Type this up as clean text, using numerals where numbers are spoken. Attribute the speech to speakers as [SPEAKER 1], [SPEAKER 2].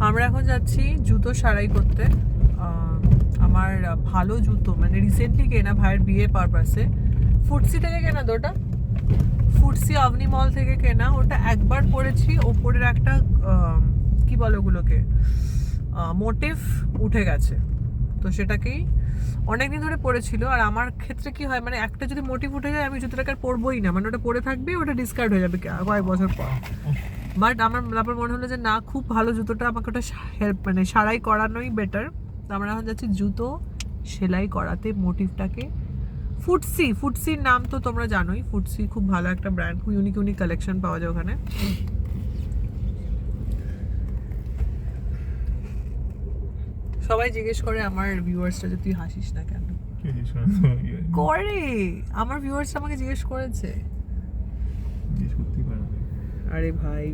[SPEAKER 1] আমরা এখন যাচ্ছি জুতো সারাই করতে। আমার ভালো জুতো মানে রিসেন্টলি কেনা ভাইয়ের বিয়ে পারপাসে। ফুটসি থেকে কেনা তো ওটা, ফুটসি আভনি মল থেকে কেনা। ওটা একবার পরেছি, ওপরের একটা কি বলে ওগুলোকে মোটিভ উঠে গেছে, তো সেটাকেই অনেকদিন ধরে পড়েছিল। আর আমার ক্ষেত্রে কি হয়, মানে একটা যদি মোটিভ উঠে যায় আমি জুতোটাকে আর পরবোই না, মানে ওটা পরে থাকবে, ওটা ডিসকার্ড হয়ে যাবে কয়েক বছর পর। বাট আমার তারপর মনে হলো যে না, খুব ভালো জুতোটা, আমাকে ওটা হেল্প মানে সারাই করানোই বেটার। তো আমরা এখন যাচ্ছি জুতো সেলাই করাতে মোটিভটাকে। ফুটসির নাম তো তোমরা জানোই, ফুটসি খুব ভালো একটা ব্র্যান্ড, খুব ইউনিক ইউনিক কালেকশন পাওয়া যায় ওখানে। সবাই জিজ্ঞেস করে আমার ভিউয়ার্সরা যে তুই হাসিস না কেন, করে আমার ভিউয়ার্স আমাকে জিজ্ঞেস করেছে। আরে ভাই